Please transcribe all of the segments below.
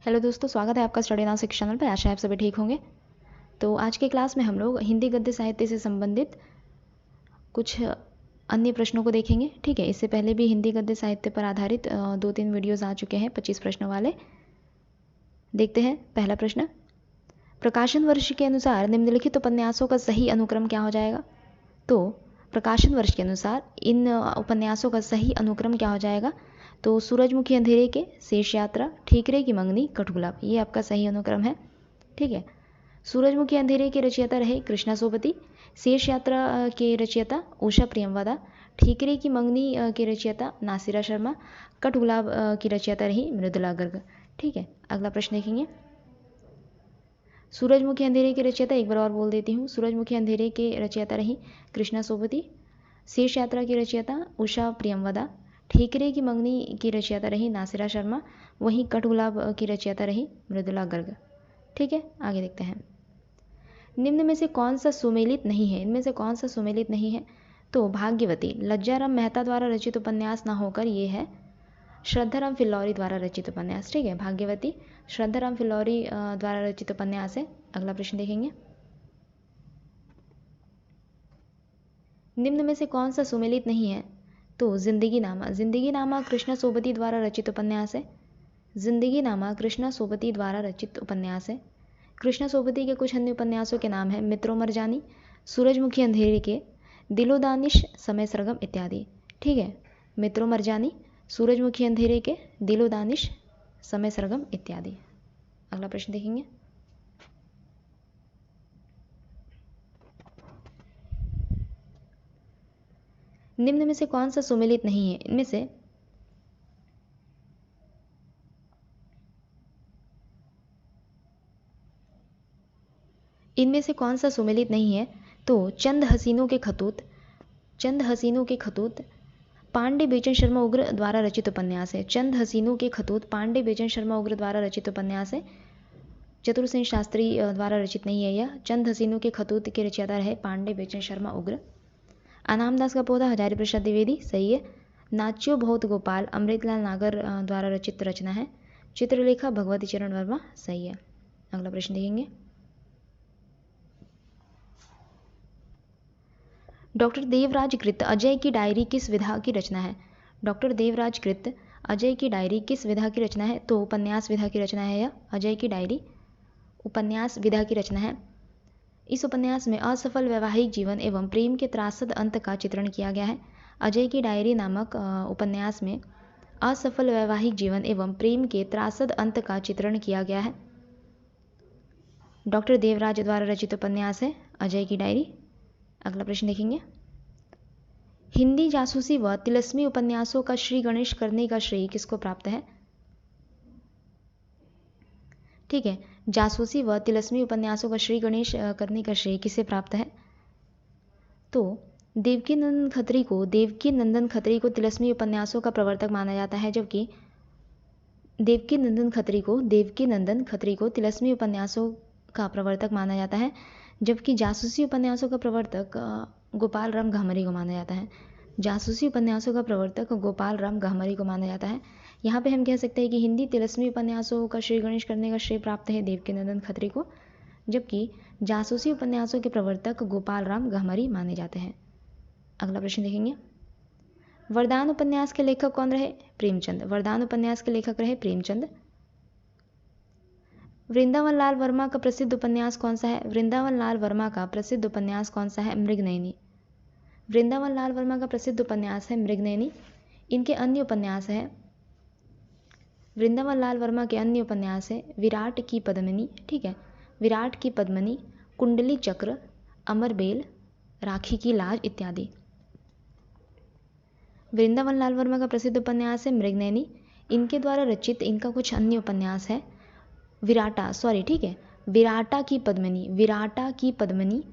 Hello दोस्तों, स्वागत है आपका स्टडी नाउ शिक्षा चैनल पर। आशा है आप सभी ठीक होंगे। तो आज के क्लास में हम लोग हिंदी गद्य साहित्य से संबंधित कुछ अन्य प्रश्नों को देखेंगे। ठीक है, इससे पहले भी हिंदी गद्य साहित्य पर आधारित 2-3 वीडियोज़ आ चुके हैं 25 प्रश्नों वाले। देखते हैं पहला प्रश्न। प्रकाशन वर्ष के अनुसार निम्नलिखित उपन्यासों का सही अनुक्रम क्या हो जाएगा? तो प्रकाशन वर्ष के अनुसार इन उपन्यासों का सही अनुक्रम क्या हो जाएगा? तो सूरजमुखी अंधेरे के, शेष यात्रा, ठीकरे की मंगनी, कठगुलाब, ये आपका सही अनुक्रम है। ठीक है, सूरजमुखी अंधेरे के रचयिता रहे कृष्णा सोबती, शेष यात्रा के रचयिता उषा प्रियमवदा, ठीकरे की मंगनी के रचयिता नासिरा शर्मा, कठगुलाब की रचयिता रही मृदुला गर्ग। ठीक है, अगला प्रश्न देखेंगे। सूरजमुखी अंधेरे के रचयिता, एक बार और बोल देती हूँ, सूरजमुखी अंधेरे के रचयिता रही कृष्णा सोबती, शेष यात्रा की रचयिता उषा प्रियमवदा, ठीकरे की मंगनी की रचयिता रही नासिरा शर्मा, वहीं कठगुलाब की रचयिता रही मृदुला गर्ग। ठीक है, आगे देखते हैं। निम्न में से कौन सा सुमेलित नहीं है? इनमें से कौन सा सुमेलित नहीं है? तो भाग्यवती लज्जाराम मेहता द्वारा रचित उपन्यास ना होकर ये है श्रद्धाराम फिल्लौरी द्वारा रचित उपन्यास। ठीक है, भाग्यवती श्रद्धाराम फिल्लौरी द्वारा रचित उपन्यास है। अगला प्रश्न देखेंगे। निम्न में से कौन सा सुमेलित नहीं है? तो जिंदगी नामा कृष्णा सोबती द्वारा रचित उपन्यास है। जिंदगी नामा कृष्णा सोबती द्वारा रचित उपन्यास है। कृष्णा सोबती के कुछ अन्य उपन्यासों के नाम हैं मित्रों मरजानी, सूरजमुखी अंधेरे के, दिलो दानिश, समय सरगम इत्यादि। ठीक है, मित्रों मरजानी, सूरजमुखी अंधेरे के, दिलो दानिश, समय सरगम इत्यादि। अगला प्रश्न देखेंगे। निम्न में से कौन सा सुमेलित नहीं है? इनमें से कौन सा सुमेलित नहीं है? तो चंद हसीनों के खतूत पांडे बेचन शर्मा उग्र द्वारा रचित उपन्यास है। चंद हसीनों के खतूत पांडे बेचन शर्मा उग्र द्वारा रचित उपन्यास है। चतुरसेन शास्त्री द्वारा रचित नहीं है यह। चंद हसीनों के खतूत के रचयिता है पांडे बेचन शर्मा उग्र। अनामदास का पौधा हजारी प्रसाद द्विवेदी, सही है। नाच्यो बहुत गोपाल अमृतलाल नागर द्वारा रचित रचना है। चित्रलेखा भगवती चरण वर्मा, सही है। अगला प्रश्न देखेंगे। डॉक्टर देवराज कृत अजय की डायरी किस विधा की रचना है? डॉक्टर देवराज कृत अजय की डायरी किस विधा की रचना है? तो उपन्यास विधा की रचना है यह। अजय की डायरी उपन्यास विधा की रचना है। इस उपन्यास में असफल वैवाहिक जीवन एवं प्रेम के त्रासद अंत का चित्रण किया गया है। अजय की डायरी नामक उपन्यास में असफल वैवाहिक जीवन एवं प्रेम के त्रासद अंत का चित्रण किया गया है। डॉक्टर देवराज द्वारा रचित उपन्यास है अजय की डायरी। अगला प्रश्न देखेंगे। हिंदी जासूसी व तिलस्मी उपन्यासों का श्री गणेश करने का श्रेय किसको प्राप्त है? ठीक है, जासूसी व तिलस्मी उपन्यासों का श्री गणेश करने का श्रेय किसे प्राप्त है? तो देवकी नंदन खत्री को तिलस्मी उपन्यासों का प्रवर्तक माना जाता है, जबकि देवकी नंदन खत्री को तिलस्मी उपन्यासों का प्रवर्तक माना जाता है, जबकि जासूसी उपन्यासों का प्रवर्तक गोपाल राम गहमरी को माना जाता है। जासूसी उपन्यासों का प्रवर्तक गोपाल राम गहमरी को माना जाता है। यहाँ पे हम कह सकते हैं कि हिंदी तिलस्मी उपन्यासों का श्री गणेश करने का श्रेय प्राप्त है देवकी नंदन खत्री को, जबकि जासूसी उपन्यासों के प्रवर्तक गोपाल राम गहमरी माने जाते हैं। अगला प्रश्न देखेंगे। वरदान उपन्यास के लेखक कौन रहे? प्रेमचंद। वरदान उपन्यास के लेखक रहे प्रेमचंद। वृंदावन लाल वर्मा का प्रसिद्ध उपन्यास कौन सा है? वृंदावन लाल वर्मा का प्रसिद्ध उपन्यास कौन सा है? मृगनयनी। वृंदावन लाल वर्मा का प्रसिद्ध उपन्यास है मृगनयनी। इनके अन्य उपन्यास है, वृंदावन लाल वर्मा के अन्य उपन्यास है विराट की पद्मिनी। ठीक है, विराट की पद्मिनी, कुंडली चक्र, अमरबेल, राखी की लाज इत्यादि। वृंदावन लाल वर्मा का प्रसिद्ध उपन्यास है मृगनयनी। इनके द्वारा रचित इनका कुछ अन्य उपन्यास है विराटा की पद्मिनी,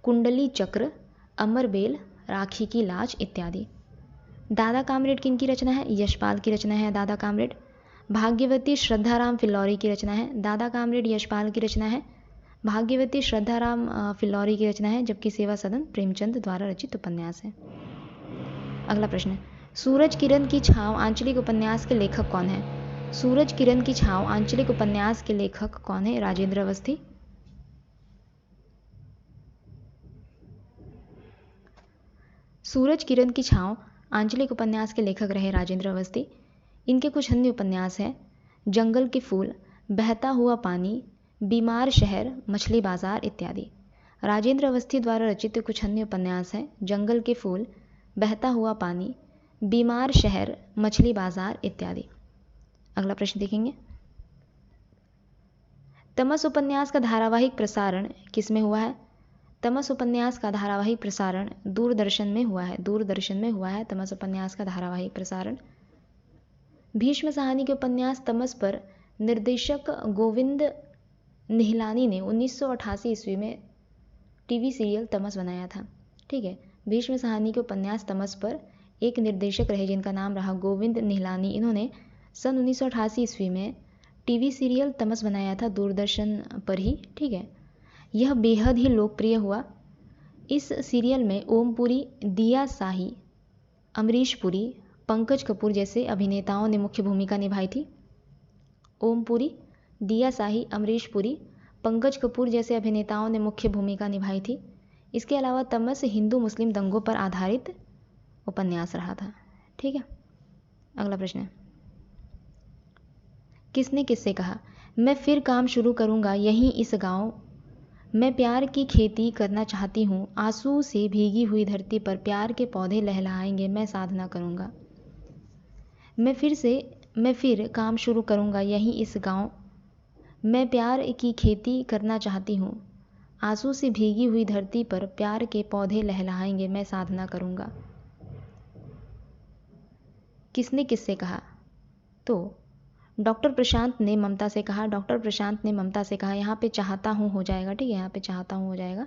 कुंडली चक्र, अमरबेल, राखी की लाज इत्यादि। दादा कामरेड किनकी रचना है? यशपाल की रचना है दादा कामरेड। भाग्यवती श्रद्धाराम फिल्लौरी की रचना है। दादा कामरेड यशपाल की रचना है, भाग्यवती श्रद्धाराम फिल्लौरी की रचना है, जबकि सेवा सदन प्रेमचंद द्वारा रचित उपन्यास है। अगला प्रश्न, सूरज किरण की छाँव आंचलिक उपन्यास के लेखक कौन है? सूरज किरण की छाँव आंचलिक उपन्यास के लेखक कौन है? राजेंद्र अवस्थी। सूरज किरण की छाँव आंचलिक उपन्यास के लेखक रहे राजेंद्र अवस्थी। इनके कुछ अन्य उपन्यास हैं जंगल के फूल, बहता हुआ पानी, बीमार शहर, मछली बाजार इत्यादि। राजेंद्र अवस्थी द्वारा रचित कुछ अन्य उपन्यास हैं जंगल के फूल, बहता हुआ पानी, बीमार शहर, मछली बाजार इत्यादि। अगला प्रश्न देखेंगे। तमस उपन्यास का धारावाहिक प्रसारण किसमें हुआ है? तमस उपन्यास का धारावाहिक प्रसारण दूरदर्शन में हुआ है। दूरदर्शन में हुआ है तमस उपन्यास का धारावाहिक प्रसारण। भीष्म साहनी के उपन्यास तमस पर निर्देशक गोविंद निहलानी ने 1988 ईस्वी में टीवी सीरियल तमस बनाया था। ठीक है, भीष्म साहनी के उपन्यास तमस पर एक निर्देशक रहे जिनका नाम रहा गोविंद निहलानी। इन्होंने सन 1988 ईस्वी में टीवी सीरियल तमस बनाया था दूरदर्शन पर ही। ठीक है, यह बेहद ही लोकप्रिय हुआ। इस सीरियल में ओमपुरी, दिया साही, अमरीश पुरी, पंकज कपूर जैसे अभिनेताओं ने मुख्य भूमिका निभाई थी। ओमपुरी, दिया साही, अमरीश पुरी, पंकज कपूर जैसे अभिनेताओं ने मुख्य भूमिका निभाई थी। इसके अलावा तमस हिंदू मुस्लिम दंगों पर आधारित उपन्यास रहा था। ठीक है, अगला प्रश्न है। किसने किससे कहा? मैं फिर काम शुरू करूंगा यहीं इस गांव, मैं प्यार की खेती करना चाहती हूँ, आंसू से भीगी हुई धरती पर प्यार के पौधे लहलहाएंगे, मैं साधना करूंगा। मैं फिर काम शुरू करूंगा यहीं इस गांव, मैं प्यार की खेती करना चाहती हूँ, आंसू से भीगी हुई धरती पर प्यार के पौधे लहलहाएंगे, मैं साधना करूंगा। किसने किससे कहा? तो डॉक्टर प्रशांत ने ममता से कहा। डॉक्टर प्रशांत ने ममता से कहा। यहाँ पे चाहता हूँ हो जाएगा। ठीक है, यहाँ पे चाहता हूँ हो जाएगा।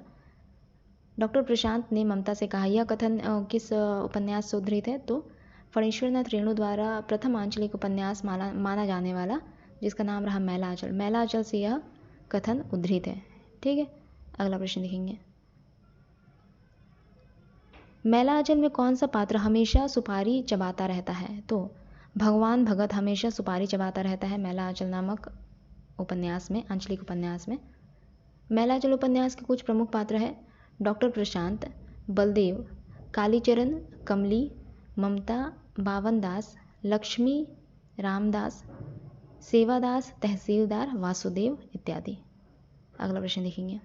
डॉक्टर प्रशांत ने ममता से कहा। यह कथन किस उपन्यास से उद्धृत है? तो फणीश्वरनाथ रेणु द्वारा प्रथम आंचलिक उपन्यास माना जाने वाला जिसका नाम रहा मैला आंचल, मैला आंचल से यह कथन उद्धृत है। ठीक है, अगला प्रश्न देखेंगे। मैला आंचल में कौन सा पात्र हमेशा सुपारी चबाता रहता है? तो भगवान भगत हमेशा सुपारी चबाता रहता है मैला आंचल नामक उपन्यास में, आंचलिक उपन्यास में। मैला आंचल उपन्यास के कुछ प्रमुख पात्र हैं डॉक्टर प्रशांत, बलदेव, कालीचरण, कमली, ममता, बावन दास, लक्ष्मी, रामदास, सेवादास, तहसीलदार, वासुदेव इत्यादि। अगला प्रश्न देखेंगे।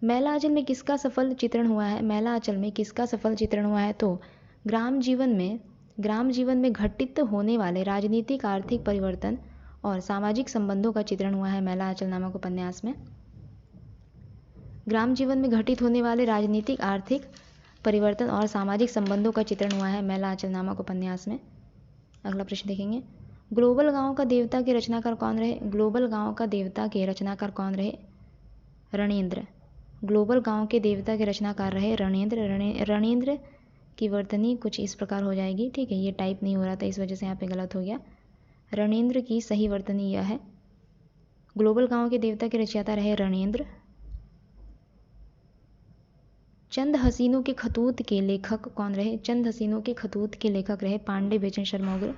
मैला आंचल में किसका सफल चित्रण हुआ है? मैला आंचल में किसका सफल चित्रण हुआ है? तो ग्राम जीवन में घटित होने वाले राजनीतिक आर्थिक परिवर्तन और सामाजिक संबंधों का चित्रण हुआ है मैला आंचल नामक उपन्यास में। ग्राम जीवन में घटित होने वाले राजनीतिक आर्थिक परिवर्तन और सामाजिक संबंधों का चित्रण हुआ है मैला आंचल नामक उपन्यास में। अगला प्रश्न देखेंगे। ग्लोबल गांव का देवता के रचनाकार कौन रहे? ग्लोबल गांव का देवता के रचनाकार कौन रहे? रणेंद्र। ग्लोबल गांव के देवता के रचनाकार रहे रणेंद्र। रणेंद्र की वर्तनी कुछ इस प्रकार हो जाएगी। ठीक है, ये टाइप नहीं हो रहा था इस वजह से यहाँ पे गलत हो गया। रणेंद्र की सही वर्तनी यह है। ग्लोबल गांव के देवता के रचयिता रहे रणेंद्र। चंद हसीनों के खतूत के लेखक कौन रहे? चंद हसीनों के खतूत के लेखक रहे पांडे बेचन शर्मा उग्र।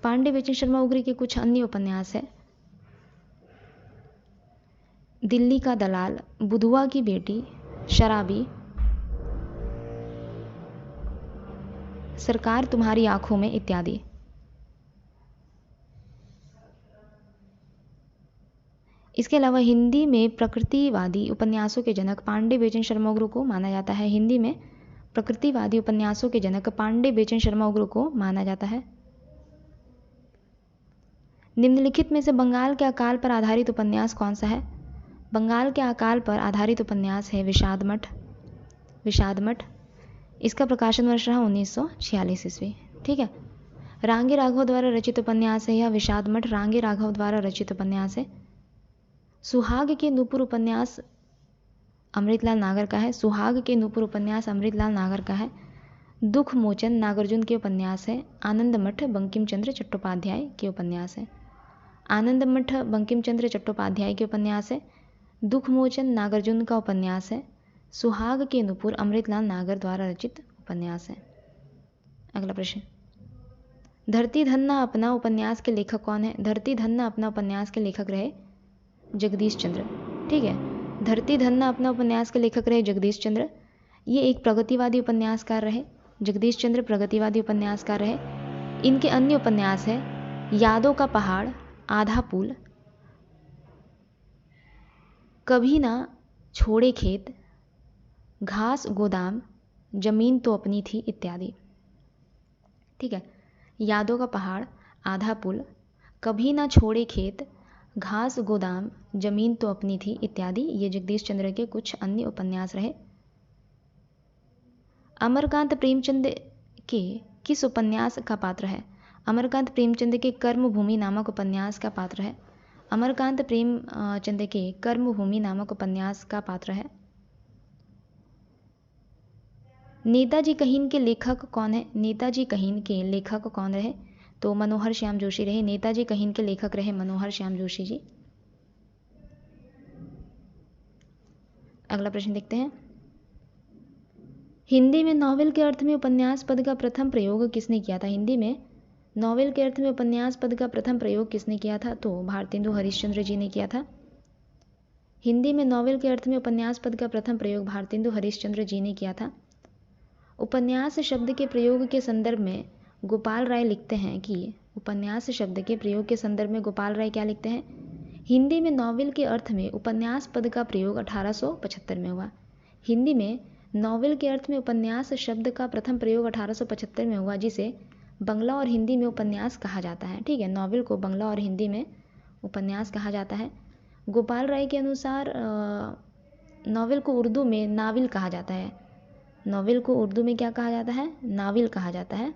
पांडे बेचन शर्मा उग्र के कुछ अन्य उपन्यास है दिल्ली का दलाल, बुधुआ की बेटी, शराबी, सरकार तुम्हारी आंखों में इत्यादि। इसके अलावा हिंदी में प्रकृतिवादी उपन्यासों के जनक पांडे बेचन शर्मा उग्र को माना जाता है। हिंदी में प्रकृतिवादी उपन्यासों के जनक पांडे बेचन शर्मा उग्र को माना जाता है। निम्नलिखित में से बंगाल के अकाल पर आधारित उपन्यास कौन सा है? बंगाल के अकाल पर आधारित उपन्यास है विषाद मठ। विषाद मठ, इसका प्रकाशन वर्ष रहा 1946 ईस्वी। ठीक है, रांगे राघव द्वारा रचित उपन्यास है यह विषाद मठ। रांगे राघव द्वारा रचित उपन्यास है। सुहाग के नूपुर उपन्यास अमृतलाल नागर का है। सुहाग के नूपुर उपन्यास अमृतलाल नागर का है। दुख मोचन नागार्जुन के उपन्यास है। आनंद मठ बंकिम चंद्र चट्टोपाध्याय के उपन्यास है। आनंद मठ बंकिम चंद्र चट्टोपाध्याय के उपन्यास है। दुख मोचन नागार्जुन का उपन्यास है। सुहाग के नूपुर अमृतलाल नागर द्वारा रचित उपन्यास है। अगला प्रश्न, धरती धन्ना अपना उपन्यास के लेखक कौन है? धरती धन्ना अपना उपन्यास के लेखक रहे जगदीश चंद्र। ठीक है, धरती धन्ना अपना उपन्यास के लेखक रहे जगदीश चंद्र। ये एक प्रगतिवादी उपन्यासकार रहे। जगदीश चंद्र प्रगतिवादी उपन्यासकार रहे। इनके अन्य उपन्यास है यादों का पहाड़, आधा पुल, कभी ना छोड़े खेत, घास गोदाम, जमीन तो अपनी थी इत्यादि। ठीक है, यादों का पहाड़, आधा पुल, कभी ना छोड़े खेत, घास गोदाम, जमीन तो अपनी थी इत्यादि ये जगदीश चंद्र के कुछ अन्य उपन्यास रहे। अमरकांत प्रेमचंद के किस उपन्यास का पात्र है? अमरकांत प्रेमचंद के कर्मभूमि नामक उपन्यास का पात्र है। अमरकांत प्रेमचंद के कर्मभूमि नामक उपन्यास का पात्र है। नेताजी कहीन के लेखक कौन है? नेताजी कहीन के लेखक कौन रहे? तो मनोहर श्याम जोशी रहे। नेताजी कहीन के लेखक रहे मनोहर श्याम जोशी जी। अगला प्रश्न देखते हैं, हिंदी में नॉवेल के अर्थ में उपन्यास पद का प्रथम प्रयोग किसने किया था? हिंदी में नॉवेल के अर्थ में उपन्यास पद का प्रथम प्रयोग किसने किया था? तो भारतेंदु हरिश्चंद्र जी ने किया था। हिंदी में नॉवेल के अर्थ में उपन्यास पद का प्रथम प्रयोग भारतेंदु हरिश्चंद्र जी ने किया था। उपन्यास शब्द के प्रयोग के संदर्भ में गोपाल राय लिखते हैं कि उपन्यास शब्द के प्रयोग के संदर्भ में गोपाल राय क्या लिखते हैं? हिंदी में नॉवेल के अर्थ में उपन्यास पद का प्रयोग 1875 में हुआ। हिंदी में नॉवेल के अर्थ में उपन्यास शब्द का प्रथम प्रयोग 1875 में हुआ, जिसे बंगला और हिंदी में उपन्यास कहा जाता है। ठीक है, नॉवेल को बंगला और हिंदी में उपन्यास कहा जाता है। गोपाल राय के अनुसार नॉवेल को उर्दू में नाविल कहा जाता है। नॉवेल को उर्दू में क्या कहा जाता है? नाविल कहा जाता है,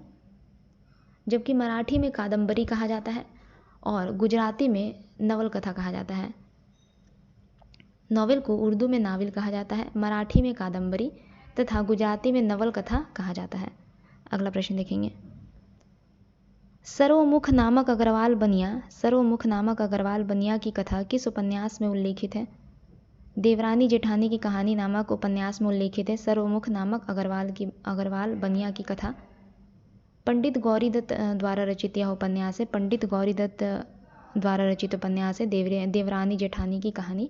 जबकि मराठी में कादम्बरी कहा जाता है और गुजराती में नवल कथा कहा जाता है। नॉवेल को उर्दू में नाविल कहा जाता है, मराठी में कादम्बरी तथा गुजराती में नवल कथा कहा जाता है। अगला प्रश्न देखेंगे, सर्वमुख नामक अग्रवाल बनिया, सर्वमुख नामक अग्रवाल बनिया की कथा किस उपन्यास में उल्लेखित है? देवरानी जेठानी की कहानी नामक उपन्यास में उल्लेखित है सर्वमुख नामक अग्रवाल बनिया की कथा। पंडित गौरी दत्त द्वारा रचित यह उपन्यास है। पंडित गौरी दत्त द्वारा रचित उपन्यास है देवरानी जेठानी की कहानी।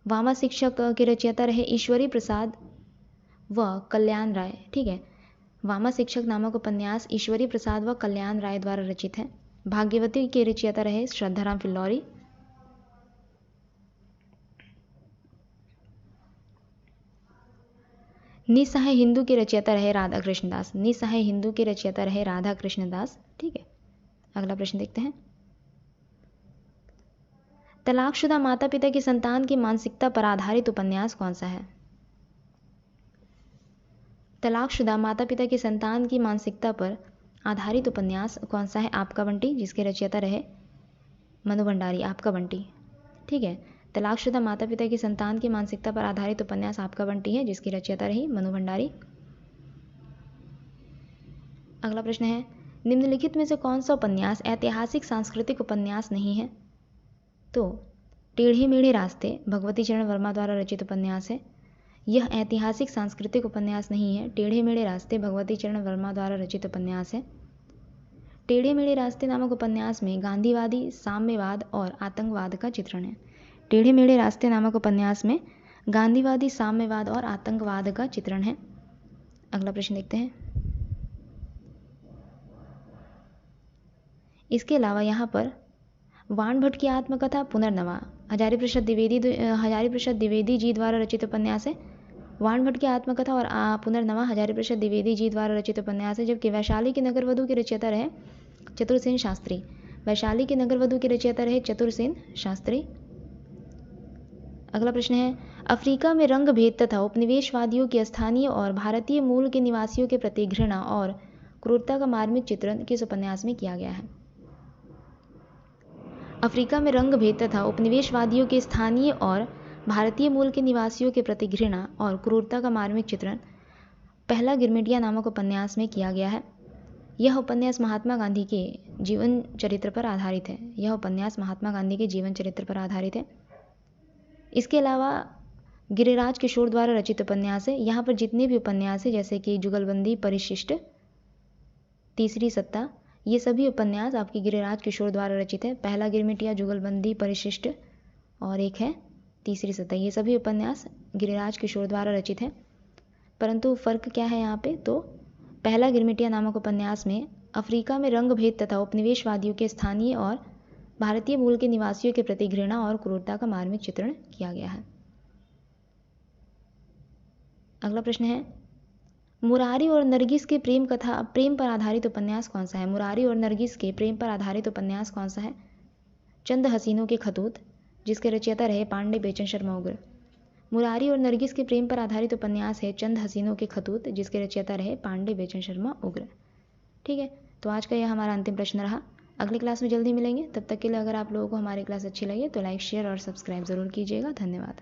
वामा शिक्षक के रचयिता रहे ईश्वरी प्रसाद व कल्याण राय। ठीक है, वामा शिक्षक नामक उपन्यास ईश्वरी प्रसाद व कल्याण राय द्वारा रचित है। भाग्यवती के रचयिता रहे श्रद्धाराम फिल्लौरी। निसहाय हिंदू के रचयिता रहे राधा कृष्णदास। निसहाय हिंदू के रचयिता रहे राधा कृष्णदास। ठीक है, अगला प्रश्न देखते हैं, तलाकशुदा माता पिता की संतान की मानसिकता पर आधारित उपन्यास कौन सा है? तलाकशुदा माता पिता की संतान की मानसिकता पर आधारित उपन्यास कौन सा है? आपका बंटी, जिसके रचयिता रहे मनु भंडारी। आपका बंटी। ठीक है, तलाकशुदा माता पिता की संतान की मानसिकता पर आधारित उपन्यास आपका बंटी है, जिसकी रचयिता रही मनु भंडारी। अगला प्रश्न है, निम्नलिखित में से कौन सा उपन्यास ऐतिहासिक सांस्कृतिक उपन्यास नहीं है? तो टेढ़े मेढ़े रास्ते भगवती चरण वर्मा द्वारा रचित उपन्यास है। यह ऐतिहासिक सांस्कृतिक उपन्यास नहीं है। टेढ़े मेढ़े रास्ते भगवती चरण वर्मा द्वारा रचित उपन्यास है। टेढ़े मेढ़े रास्ते नामक उपन्यास में गांधीवादी, साम्यवाद और आतंकवाद का चित्रण है। टेढ़े मेढ़े रास्ते नामक उपन्यास में गांधीवादी, साम्यवाद और आतंकवाद का चित्रण है। अगला प्रश्न देखते हैं, इसके अलावा यहाँ पर वाण भट्ट की आत्मकथा पुनर्नवा हजारी प्रसाद द्विवेदी जी द्वारा रचित उपन्यास है। वाण भट्ट की आत्मकथा और पुनर्नवा हजारी प्रसाद द्विवेदी जी द्वारा रचित उपन्यास है, जबकि वैशाली के नगरवधु के रचयिता रहे चतुरसेन शास्त्री। वैशाली के नगरवधु के रचयिता रहे चतुरसेन शास्त्री। अगला प्रश्न है, अफ्रीका में रंग भेद तथा उपनिवेशवादियों के स्थानीय और भारतीय मूल के निवासियों के प्रति घृणा और क्रूरता का मार्मिक चित्रण किस उपन्यास में किया गया है? अफ्रीका में रंग भेद तथा उपनिवेशवादियों के स्थानीय और भारतीय मूल के निवासियों के प्रति घृणा और क्रूरता का मार्मिक चित्रण पहला गिरमिटिया नामक उपन्यास में किया गया है। यह उपन्यास महात्मा गांधी के जीवन चरित्र पर आधारित है। यह उपन्यास महात्मा गांधी के जीवन चरित्र पर आधारित है। इसके अलावा गिरिराज किशोर द्वारा रचित उपन्यास है। यहाँ पर जितने भी उपन्यास है जैसे कि जुगलबंदी, परिशिष्ट, तीसरी सत्ता, ये सभी उपन्यास आपके गिरिराज किशोर द्वारा रचित है। पहला गिरमिटिया, जुगलबंदी, परिशिष्ट और एक है तीसरी सत्ता। ये सभी उपन्यास गिरिराज किशोर द्वारा रचित है। परंतु फ़र्क क्या है यहाँ पे, तो पहला गिरमिटिया नामक उपन्यास में अफ्रीका में रंग भेद तथा उपनिवेशवादियों के स्थानीय और भारतीय मूल के निवासियों के प्रति घृणा और क्रूरता का मार्मिक चित्रण किया गया है। अगला प्रश्न है, मुरारी और नरगिस के प्रेम पर आधारित उपन्यास कौन सा है? मुरारी और नरगिस के प्रेम पर आधारित उपन्यास कौन सा है? चंद हसीनों के खतूत, जिसके रचयिता रहे पांडे बेचन शर्मा उग्र। मुरारी और नरगिस के प्रेम पर आधारित उपन्यास है चंद हसीनों के खतूत, जिसके रचयिता रहे पांडे बेचन शर्मा उग्र। ठीक है, तो आज का यह हमारा अंतिम प्रश्न रहा। अगली क्लास में जल्दी मिलेंगे। तब तक के लिए अगर आप लोगों को हमारी क्लास अच्छी लगे तो लाइक, शेयर और सब्सक्राइब ज़रूर कीजिएगा। धन्यवाद।